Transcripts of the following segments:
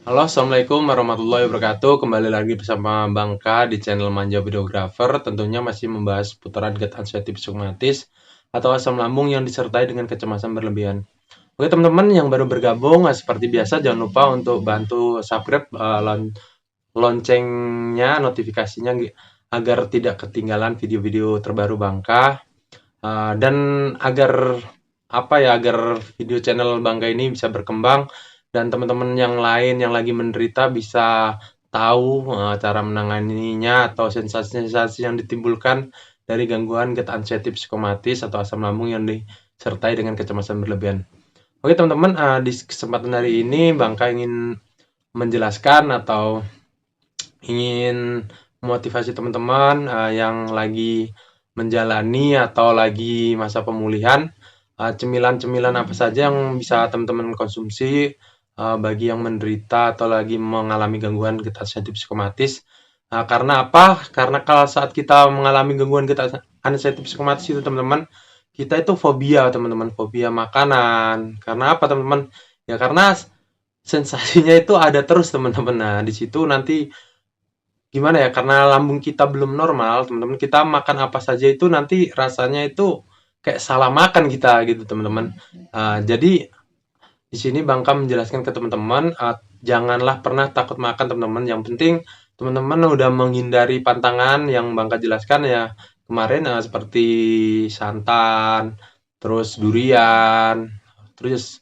Halo, assalamualaikum warahmatullahi wabarakatuh. Kembali lagi bersama Bangka di channel Manja Videographer. Tentunya masih membahas putaran GERD anxiety psikomatis atau asam lambung yang disertai dengan kecemasan berlebihan. Oke teman-teman yang baru bergabung, seperti biasa jangan lupa untuk bantu subscribe, loncengnya, notifikasinya agar tidak ketinggalan video-video terbaru Bangka. Dan agar video channel Bangga ini bisa berkembang dan teman-teman yang lain yang lagi menderita bisa tahu cara menanganinya atau sensasi-sensasi yang ditimbulkan dari gangguan GERD anxiety psikomatis atau asam lambung yang disertai dengan kecemasan berlebihan. Oke teman-teman, di kesempatan hari ini Bangka ingin menjelaskan atau ingin memotivasi teman-teman yang lagi menjalani atau lagi masa pemulihan, cemilan-cemilan apa saja yang bisa teman-teman konsumsi bagi yang menderita atau lagi mengalami gangguan GERD anxiety psikomatis. Karena apa? Karena kalau saat kita mengalami gangguan GERD anxiety psikomatis itu teman-teman, kita itu fobia teman-teman, fobia makanan. Karena apa teman-teman? Ya karena sensasinya itu ada terus teman-teman. Nah, di situ nanti gimana ya, karena lambung kita belum normal, teman-teman, kita makan apa saja itu nanti rasanya itu kayak salah makan kita gitu, teman-teman. Jadi di sini Bangka menjelaskan ke teman-teman, janganlah pernah takut makan, teman-teman. Yang penting teman-teman udah menghindari pantangan yang Bangka jelaskan ya kemarin, seperti santan, terus durian, terus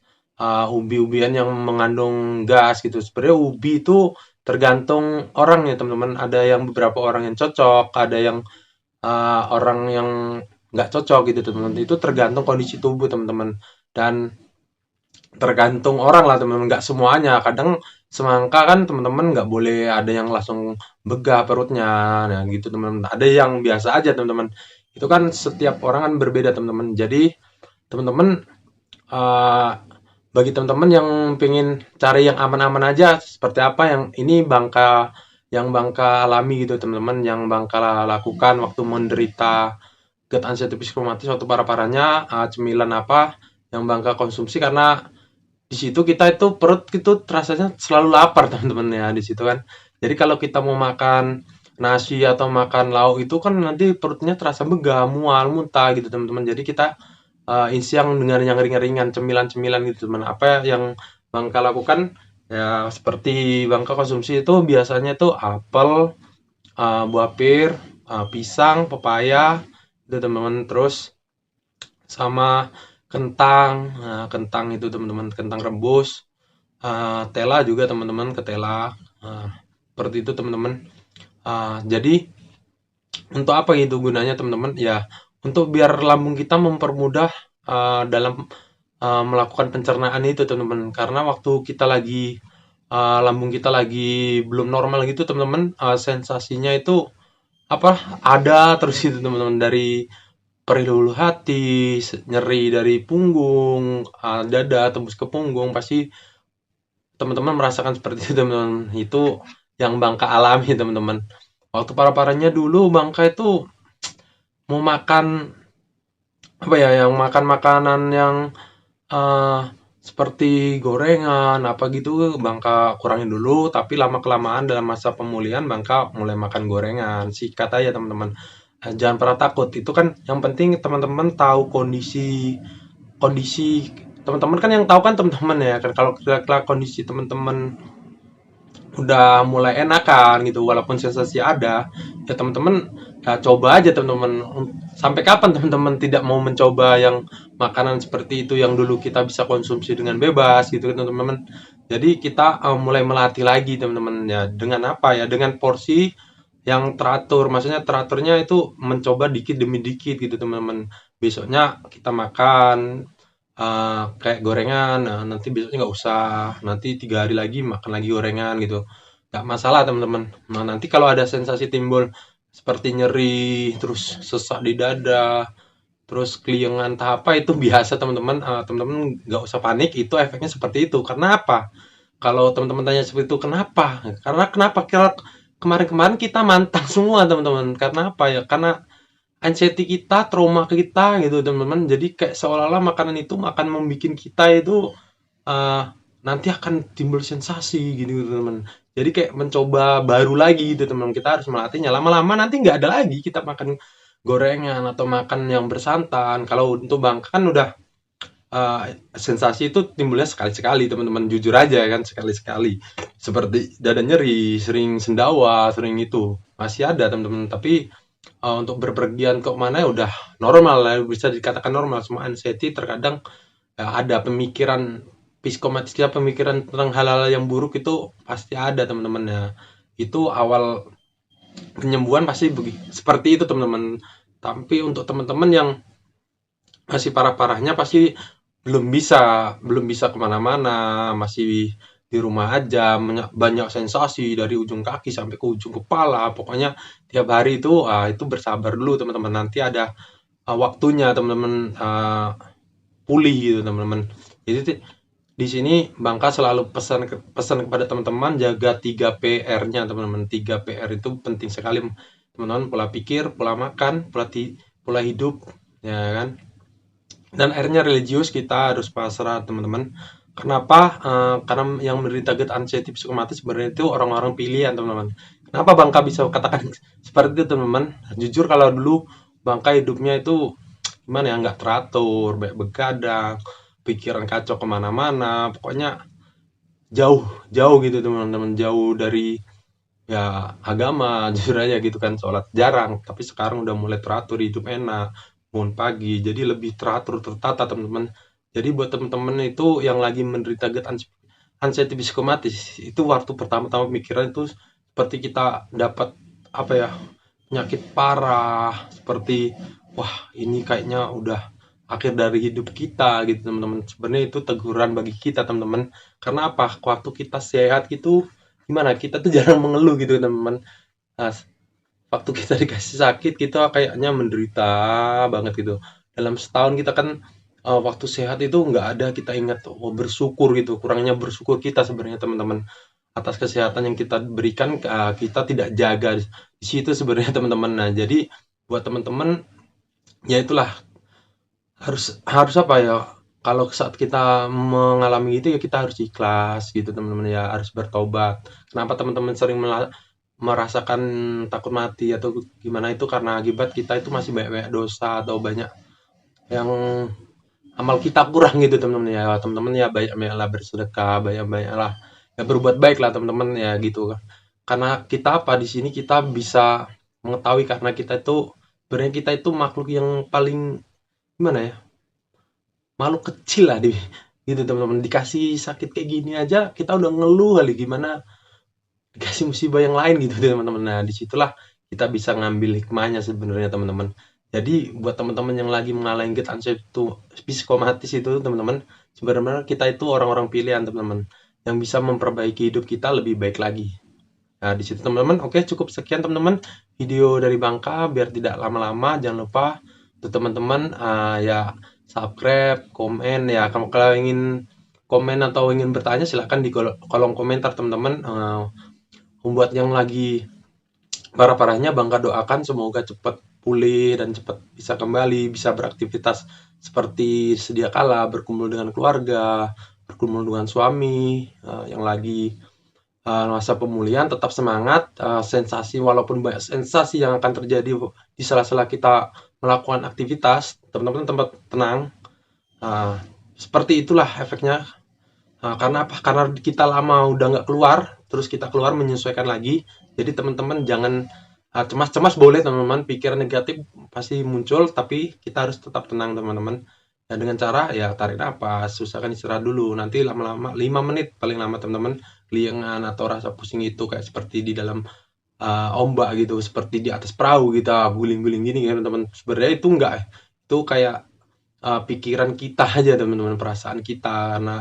ubi-ubian yang mengandung gas gitu. Sebenarnya ubi itu tergantung orang ya teman-teman. Ada yang beberapa orang yang cocok, ada yang orang yang nggak cocok gitu teman-teman. Itu tergantung kondisi tubuh teman-teman. Dan tergantung orang lah teman-teman, nggak semuanya. Kadang semangka kan teman-teman nggak boleh ada yang langsung begah perutnya, nah gitu teman-teman. Ada yang biasa aja teman-teman. Itu kan setiap orang kan berbeda teman-teman. Jadi teman-teman, eh, bagi teman-teman yang pengen cari yang aman-aman aja, seperti apa yang ini Bangka alami gitu teman-teman, yang Bangka lakukan waktu menderita GERD anxiety psikomatis waktu parah-parahnya, cemilan apa yang Bangka konsumsi, karena di situ kita itu perut itu rasanya selalu lapar teman-teman ya di situ kan. Jadi kalau kita mau makan nasi atau makan lauk itu kan nanti perutnya terasa begah, mual, muntah gitu teman-teman. Jadi kita isi yang dengan yang ringan-ringan, cemilan-cemilan gitu teman. Apa yang Bangka lakukan ya seperti Bangka konsumsi itu biasanya itu apel, buah pir, pisang, pepaya itu teman-teman. Terus sama kentang, kentang itu teman-teman, kentang rebus, tela juga teman-teman, ketela, seperti itu teman-teman. Jadi untuk apa gitu gunanya teman-teman? Ya untuk biar lambung kita mempermudah dalam melakukan pencernaan itu teman-teman. Karena waktu kita lagi lambung kita lagi belum normal gitu teman-teman, sensasinya itu apa? Ada terus itu teman-teman, dari perih lulu hati, nyeri dari punggung, dada tembus ke punggung, pasti teman-teman merasakan seperti itu teman-teman. Itu yang Bangka alami teman-teman. Waktu parah-parahnya dulu Bangka itu mau makan apa ya, yang makan makanan yang eh, seperti gorengan apa gitu Bangka kurangin dulu, tapi lama kelamaan dalam masa pemulihan Bangka mulai makan gorengan. Sikat aja teman-teman. Jangan pernah takut. Itu kan yang penting teman-teman tahu kondisi kondisi teman-teman kan, yang tahu kan teman-teman ya kan. Kalau kira-kira kondisi teman-teman udah mulai enakan gitu walaupun sensasi ada, ya teman-teman ya coba aja teman-teman. Sampai kapan teman-teman tidak mau mencoba yang makanan seperti itu yang dulu kita bisa konsumsi dengan bebas gitu kan teman-teman. Jadi kita mulai melatih lagi teman-teman ya, dengan apa ya, dengan porsi yang teratur. Maksudnya teraturnya itu mencoba dikit demi dikit gitu teman-teman. Besoknya kita makan kayak gorengan, nanti besoknya nggak usah, nanti 3 hari lagi makan lagi gorengan gitu, nggak masalah teman-teman. Nah nanti kalau ada sensasi timbul seperti nyeri, terus sesak di dada, terus keliengan entah apa, itu biasa teman-teman. Teman-teman nggak usah panik, itu efeknya seperti itu. Karena apa? Kalau teman-teman tanya seperti itu, kenapa? Karena kenapa? Kira kemarin-kemarin kita mantang semua teman-teman. Karena apa ya? Karena anxiety kita, trauma kita gitu teman-teman. Jadi kayak seolah-olah makanan itu akan membuat kita itu uh, nanti akan timbul sensasi gitu teman-teman. Jadi kayak mencoba baru lagi gitu teman-teman. Kita harus melatihnya. Lama-lama nanti nggak ada lagi kita makan gorengan atau makan yang bersantan. Kalau untuk Bangka kan udah sensasi itu timbulnya sekali-sekali teman-teman, jujur aja kan, sekali-sekali. Seperti dada nyeri, sering sendawa, sering itu masih ada teman-teman. Tapi untuk berpergian ke mana ya udah normal lah, bisa dikatakan normal. Semua anxiety terkadang ada pemikiran psikomatisnya, pemikiran tentang hal-hal yang buruk itu pasti ada teman-teman ya. Itu awal penyembuhan pasti seperti itu teman-teman. Tapi untuk teman-teman yang masih parah-parahnya pasti belum bisa kemana-mana, masih di rumah aja, banyak sensasi dari ujung kaki sampai ke ujung kepala. Pokoknya tiap hari itu bersabar dulu teman-teman. Nanti ada waktunya teman-teman pulih gitu teman-teman. Jadi di sini Bangka selalu pesan kepada teman-teman jaga 3 PR-nya teman-teman. 3 PR itu penting sekali teman-teman, pola pikir, pola makan, pola hidup, ya kan. Dan akhirnya religius kita harus pasrah teman-teman. Kenapa? Karena yang menderita gerd anxiety psikomatis sebenarnya itu orang-orang pilihan teman-teman. Kenapa Bangka bisa katakan seperti itu teman-teman? Jujur kalau dulu Bangka hidupnya itu gimana ya, nggak teratur, banyak begadang, pikiran kacau kemana-mana, pokoknya jauh jauh gitu teman-teman, jauh dari ya agama jujur aja gitu kan, sholat jarang. Tapi sekarang udah mulai teratur, hidup enak, bangun pagi, jadi lebih teratur, tertata teman-teman. Jadi buat teman-teman itu yang lagi menderita GERD anxiety psikomatis, itu waktu pertama-tama pemikiran itu seperti kita dapat apa ya, penyakit parah, seperti wah ini kayaknya udah akhir dari hidup kita gitu teman-teman. Sebenarnya itu teguran bagi kita teman-teman. Karena apa? Waktu kita sehat gitu gimana? Kita tuh jarang mengeluh gitu teman-teman. Nah, waktu kita dikasih sakit kita kayaknya menderita banget gitu. Dalam setahun kita kan waktu sehat itu nggak ada kita ingat oh, bersyukur gitu. Kurangnya bersyukur kita sebenarnya teman-teman atas kesehatan yang kita berikan, kita tidak jaga di situ sebenarnya teman-teman. Nah, jadi buat teman-teman ya itulah, harus harus apa ya, kalau saat kita mengalami itu ya kita harus ikhlas gitu teman-teman ya, harus bertobat. Kenapa teman-teman sering merasakan takut mati atau gimana, itu karena akibat kita itu masih banyak-banyak dosa atau banyak yang amal kita kurang gitu teman-teman ya. Teman-teman ya banyak-banyaklah bersedekah, banyak-banyaklah ya berbuat baik lah teman-teman ya gitu kan. Karena kita apa di sini kita bisa mengetahui, karena kita itu sebenarnya kita itu makhluk yang paling gimana ya, makhluk kecil lah di gitu teman-teman. Dikasih sakit kayak gini aja kita udah ngeluh kali, gimana dikasih musibah yang lain gitu teman-teman. Nah disitulah kita bisa ngambil hikmahnya sebenarnya teman-teman. Jadi buat teman-teman yang lagi mengalami get anxiety itu psikomatis itu teman-teman, sebenarnya kita itu orang-orang pilihan teman-teman yang bisa memperbaiki hidup kita lebih baik lagi. Nah di situ teman-teman, oke cukup sekian teman-teman video dari Bangka, biar tidak lama-lama jangan lupa untuk teman-teman ya subscribe, komen ya. Kalau ingin komen atau ingin bertanya silahkan di kolom komentar teman-teman. Membuat yang lagi parah-parahnya Bangka doakan semoga cepat pulih dan cepat bisa kembali, bisa beraktivitas seperti sedia kala, berkumpul dengan keluarga, berkumpul dengan suami, yang lagi masa pemulihan. Tetap semangat, sensasi walaupun banyak sensasi yang akan terjadi di sela-sela kita melakukan aktivitas, teman-teman tempat tenang. Seperti itulah efeknya. Karena apa? Karena kita lama udah nggak keluar, terus kita keluar menyesuaikan lagi. Jadi teman-teman jangan cemas-cemas, boleh teman-teman, pikiran negatif pasti muncul, tapi kita harus tetap tenang teman-teman. Ya dengan cara ya tarik nafas, usahakan istirahat dulu. Nanti lama-lama 5 menit paling lama teman-teman, keliengan atau rasa pusing itu kayak seperti di dalam ombak gitu, seperti di atas perahu kita guling-guling gini kan teman-teman. Sebenarnya itu enggak, itu kayak pikiran kita aja teman-teman, perasaan kita. Karena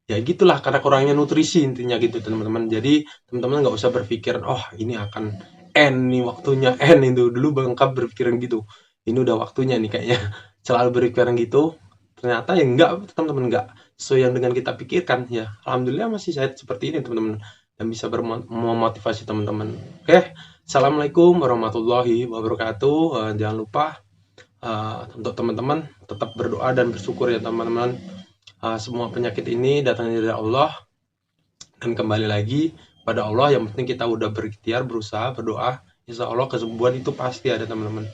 ya gitulah, karena kurangnya nutrisi intinya gitu teman-teman. Jadi teman-teman nggak usah berpikiran oh ini akan end nih, waktunya end itu. Dulu Bangka berpikiran gitu, ini udah waktunya nih kayaknya, selalu berpikiran gitu. Ternyata ya enggak teman-teman, enggak sesuai yang dengan kita pikirkan. Ya alhamdulillah masih sehat seperti ini teman-teman, dan bisa memotivasi teman-teman. Oke, assalamualaikum warahmatullahi wabarakatuh. Jangan lupa untuk teman-teman tetap berdoa dan bersyukur ya teman-teman. Semua penyakit ini datangnya dari Allah. Dan kembali lagi pada Allah, yang penting kita udah berikhtiar, berusaha, berdoa, insya Allah kesembuhan itu pasti ada teman-teman.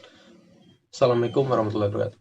Assalamualaikum warahmatullahi wabarakatuh.